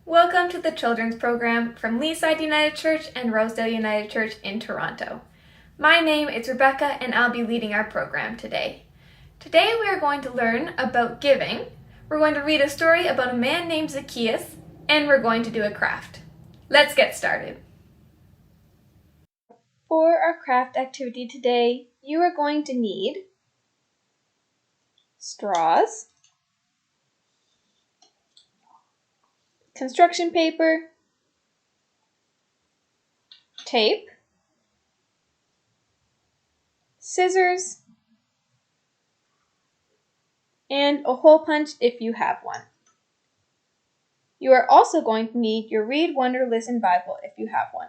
Welcome to the children's program from Leaside United Church and Rosedale United Church in Toronto. My name is Rebecca and I'll be leading our program today. Today we are going to learn about giving, we're going to read a story about a man named Zacchaeus, and we're going to do a craft. Let's get started. For our craft activity today, you are going to need straws, construction paper, tape, scissors, and a hole punch if you have one. You are also going to need your Read, Wonder, Listen Bible if you have one.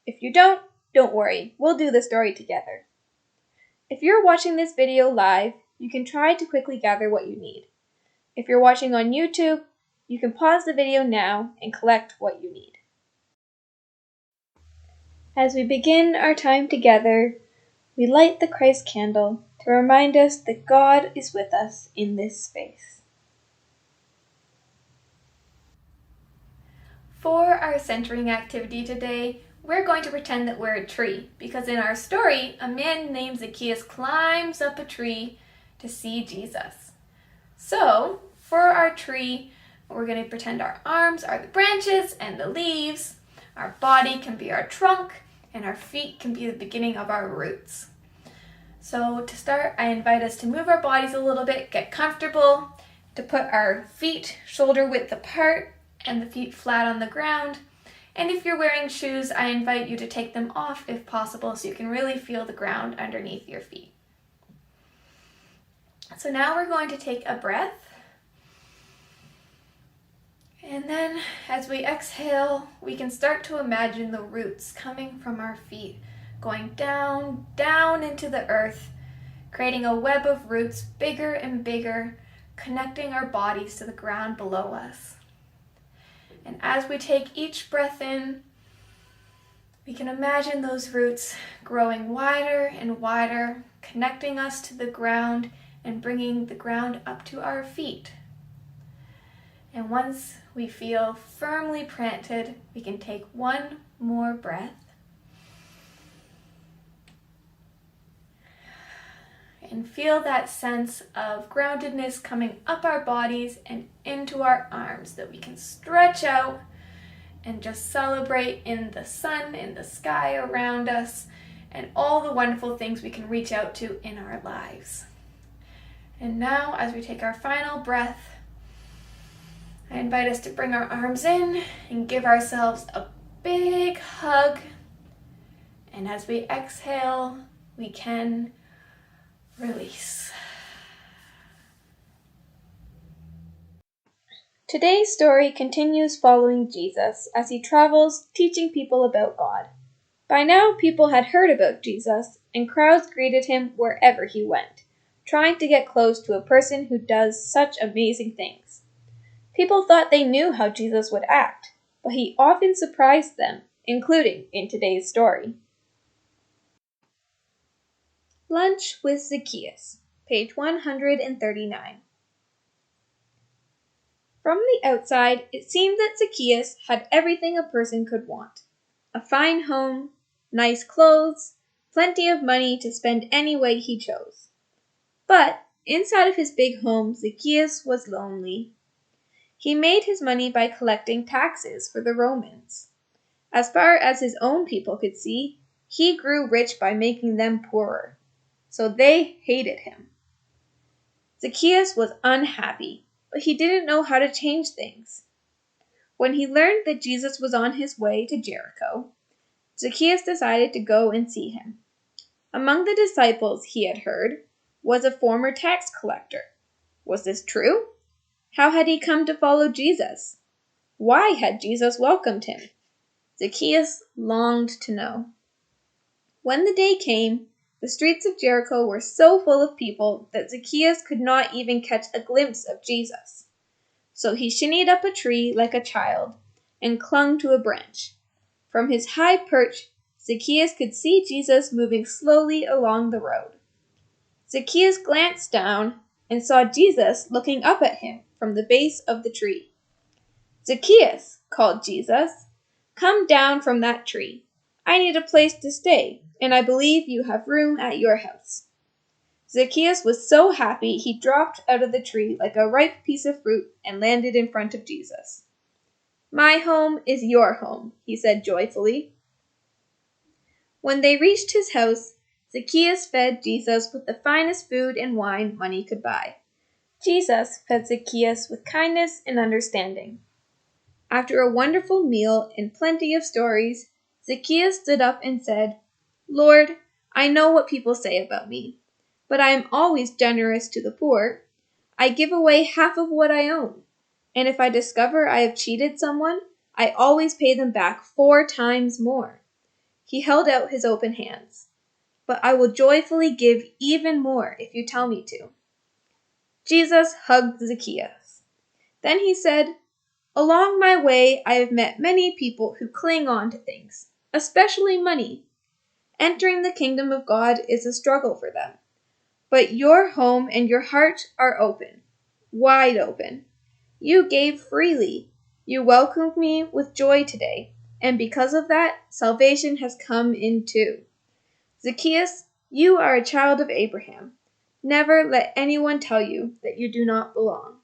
If you don't worry, we'll do the story together. If you're watching this video live, you can try to quickly gather what you need. If you're watching on YouTube, you can pause the video now and collect what you need. As we begin our time together, we light the Christ candle to remind us that God is with us in this space. For our centering activity today, we're going to pretend that we're a tree, because in our story, a man named Zacchaeus climbs up a tree to see Jesus. So, for our tree, we're going to pretend our arms are the branches and the leaves, our body can be our trunk, and our feet can be the beginning of our roots. So to start, I invite us to move our bodies a little bit, get comfortable, to put our feet shoulder width apart and the feet flat on the ground. And if you're wearing shoes, I invite you to take them off if possible so you can really feel the ground underneath your feet. So now we're going to take a breath. And then as we exhale, we can start to imagine the roots coming from our feet, going down, down into the earth, creating a web of roots bigger and bigger, connecting our bodies to the ground below us. And as we take each breath in, we can imagine those roots growing wider and wider, connecting us to the ground and bringing the ground up to our feet. And once we feel firmly planted, we can take one more breath. And feel that sense of groundedness coming up our bodies and into our arms, that we can stretch out and just celebrate in the sun, in the sky around us, and all the wonderful things we can reach out to in our lives. And now, as we take our final breath, I invite us to bring our arms in and give ourselves a big hug. And as we exhale, we can release. Today's story continues following Jesus as he travels teaching people about God. By now, people had heard about Jesus, and crowds greeted him wherever he went, trying to get close to a person who does such amazing things. People thought they knew how Jesus would act, but he often surprised them, including in today's story. Lunch with Zacchaeus, page 139. From the outside, it seemed that Zacchaeus had everything a person could want. A fine home, nice clothes, plenty of money to spend any way he chose. But inside of his big home, Zacchaeus was lonely. He made his money by collecting taxes for the Romans. As far as his own people could see, he grew rich by making them poorer. So they hated him. Zacchaeus was unhappy, but he didn't know how to change things. When he learned that Jesus was on his way to Jericho, Zacchaeus decided to go and see him. Among the disciples, he had heard, was a former tax collector. Was this true? How had he come to follow Jesus? Why had Jesus welcomed him? Zacchaeus longed to know. When the day came, the streets of Jericho were so full of people that Zacchaeus could not even catch a glimpse of Jesus. So he shinnied up a tree like a child and clung to a branch. From his high perch, Zacchaeus could see Jesus moving slowly along the road. Zacchaeus glanced down and saw Jesus looking up at him from the base of the tree. "Zacchaeus," called Jesus, "come down from that tree. I need a place to stay, and I believe you have room at your house." Zacchaeus was so happy he dropped out of the tree like a ripe piece of fruit and landed in front of Jesus. "My home is your home," he said joyfully. When they reached his house, Zacchaeus fed Jesus with the finest food and wine money could buy. Jesus fed Zacchaeus with kindness and understanding. After a wonderful meal and plenty of stories, Zacchaeus stood up and said, "Lord, I know what people say about me, but I am always generous to the poor. I give away half of what I own, and if I discover I have cheated someone, I always pay them back 4 times more." He held out his open hands. "But I will joyfully give even more if you tell me to." Jesus hugged Zacchaeus. Then he said, "Along my way I have met many people who cling on to things, especially money. Entering the kingdom of God is a struggle for them. But your home and your heart are open, wide open. You gave freely. You welcomed me with joy today, and because of that, salvation has come in too. Zacchaeus, you are a child of Abraham. Never let anyone tell you that you do not belong."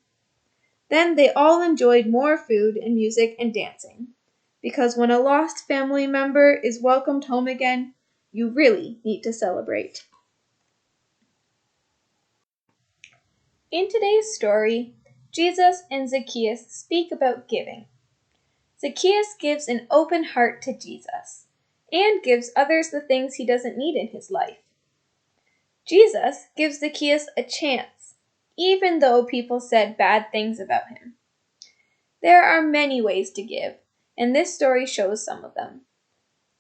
Then they all enjoyed more food and music and dancing, because when a lost family member is welcomed home again, you really need to celebrate. In today's story, Jesus and Zacchaeus speak about giving. Zacchaeus gives an open heart to Jesus and gives others the things he doesn't need in his life. Jesus gives Zacchaeus a chance, even though people said bad things about him. There are many ways to give, and this story shows some of them.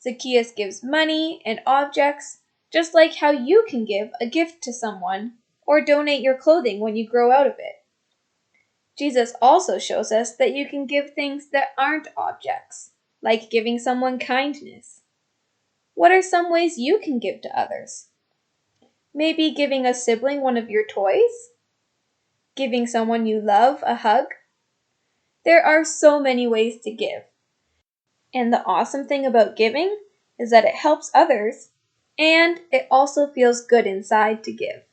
Zacchaeus gives money and objects, just like how you can give a gift to someone or donate your clothing when you grow out of it. Jesus also shows us that you can give things that aren't objects, like giving someone kindness. What are some ways you can give to others? Maybe giving a sibling one of your toys? Giving someone you love a hug? There are so many ways to give. And the awesome thing about giving is that it helps others, and it also feels good inside to give.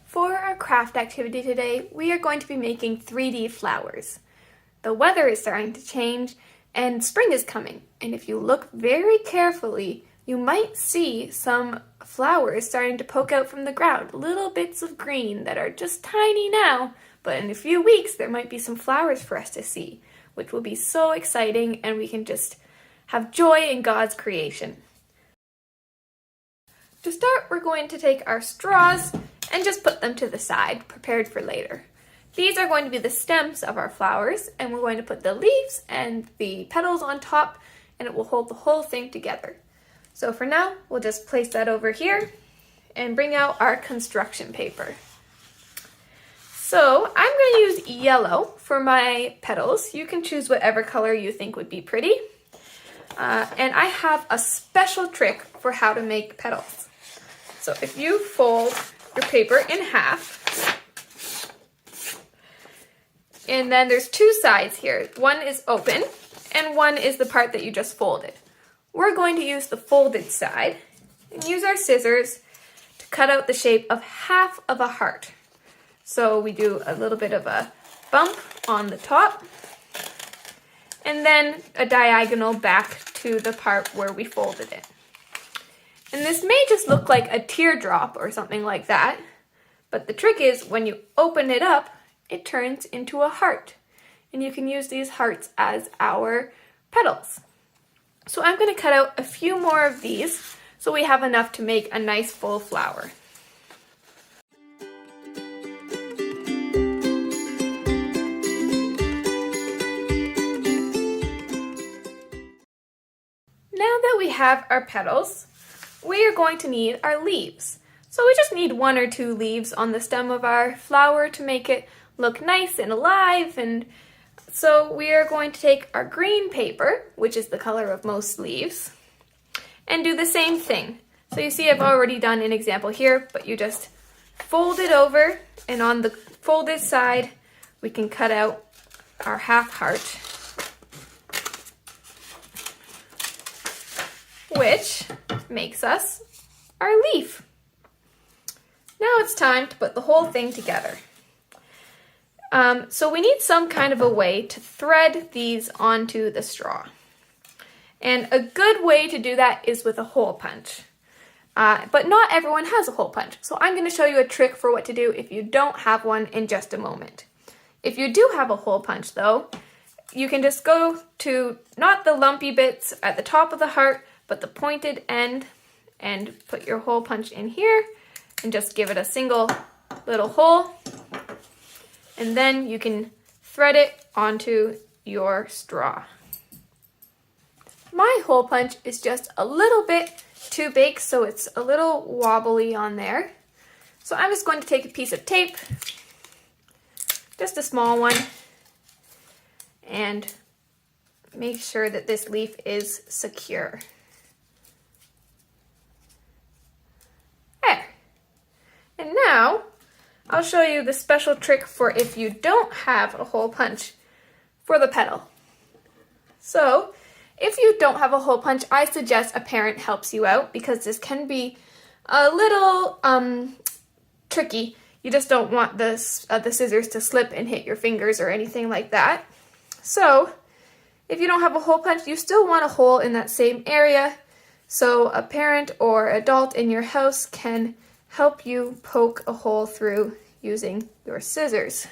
For our craft activity today, we are going to be making 3D flowers. The weather is starting to change, and spring is coming. And if you look very carefully, you might see some flowers starting to poke out from the ground, little bits of green that are just tiny now, but in a few weeks there might be some flowers for us to see, which will be so exciting, and we can just have joy in God's creation. To start, we're going to take our straws and just put them to the side, prepared for later. These are going to be the stems of our flowers, and we're going to put the leaves and the petals on top, and it will hold the whole thing together. So for now, we'll just place that over here and bring out our construction paper. So I'm going to use yellow for my petals. You can choose whatever color you think would be pretty. And I have a special trick for how to make petals. So if you fold your paper in half, and then there's 2 sides here. One is open, and one is the part that you just folded. We're going to use the folded side and use our scissors to cut out the shape of half of a heart. So we do a little bit of a bump on the top, and then a diagonal back to the part where we folded it. And this may just look like a teardrop or something like that, but the trick is when you open it up, it turns into a heart. And you can use these hearts as our petals. So I'm going to cut out a few more of these so we have enough to make a nice full flower. Now that we have our petals, we are going to need our leaves. So we just need 1 or 2 leaves on the stem of our flower to make it look nice and alive. And so we are going to take our green paper, which is the color of most leaves, and do the same thing. So you see I've already done an example here, but you just fold it over, and on the folded side, we can cut out our half heart, which makes us our leaf. Now it's time to put the whole thing together. So we need some kind of a way to thread these onto the straw. And a good way to do that is with a hole punch. But not everyone has a hole punch. So I'm going to show you a trick for what to do if you don't have one in just a moment. If you do have a hole punch though, you can just go to not the lumpy bits at the top of the heart, but the pointed end, and put your hole punch in here and just give it a single little hole. And then you can thread it onto your straw. My hole punch is just a little bit too big, so it's a little wobbly on there. So I'm just going to take a piece of tape, just a small one, and make sure that this leaf is secure. There. And now I'll show you the special trick for if you don't have a hole punch for the petal. So if you don't have a hole punch, I suggest a parent helps you out, because this can be a little tricky. You just don't want the scissors to slip and hit your fingers or anything like that. So if you don't have a hole punch, you still want a hole in that same area. So a parent or adult in your house can help you poke a hole through using your scissors.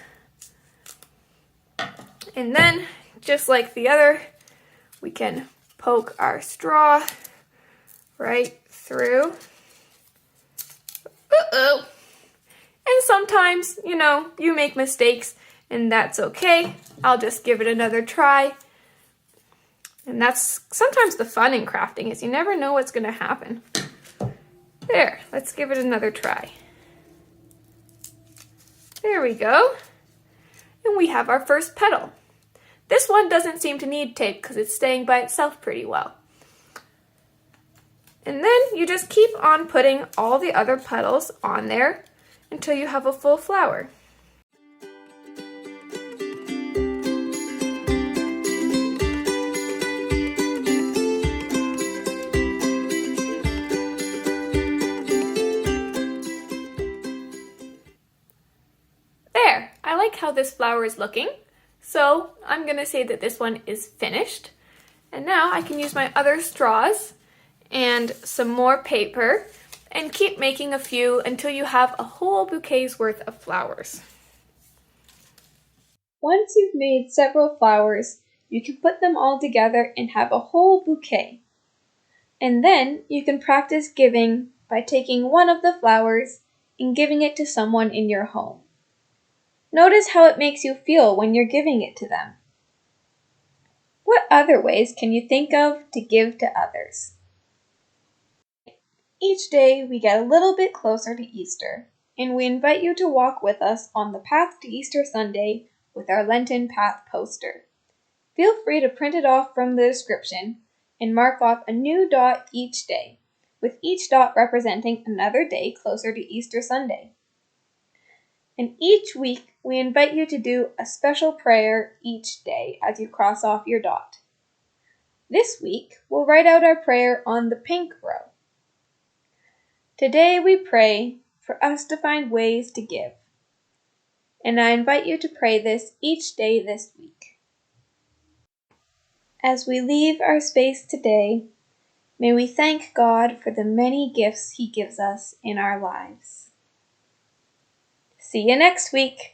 And then, just like the other, we can poke our straw right through. Uh-oh. And sometimes, you make mistakes, and that's okay. I'll just give it another try. And that's sometimes the fun in crafting, is you never know what's going to happen. There, let's give it another try. There we go. And we have our first petal. This one doesn't seem to need tape because it's staying by itself pretty well. And then you just keep on putting all the other petals on there until you have a full flower. There, I like how this flower is looking. So I'm going to say that this one is finished. And now I can use my other straws and some more paper and keep making a few until you have a whole bouquet's worth of flowers. Once you've made several flowers, you can put them all together and have a whole bouquet. And then you can practice giving by taking one of the flowers and giving it to someone in your home. Notice how it makes you feel when you're giving it to them. What other ways can you think of to give to others? Each day we get a little bit closer to Easter, and we invite you to walk with us on the path to Easter Sunday with our Lenten Path poster. Feel free to print it off from the description and mark off a new dot each day, with each dot representing another day closer to Easter Sunday. And each week, we invite you to do a special prayer each day as you cross off your dot. This week, we'll write out our prayer on the pink row. Today we pray for us to find ways to give. And I invite you to pray this each day this week. As we leave our space today, may we thank God for the many gifts He gives us in our lives. See you next week.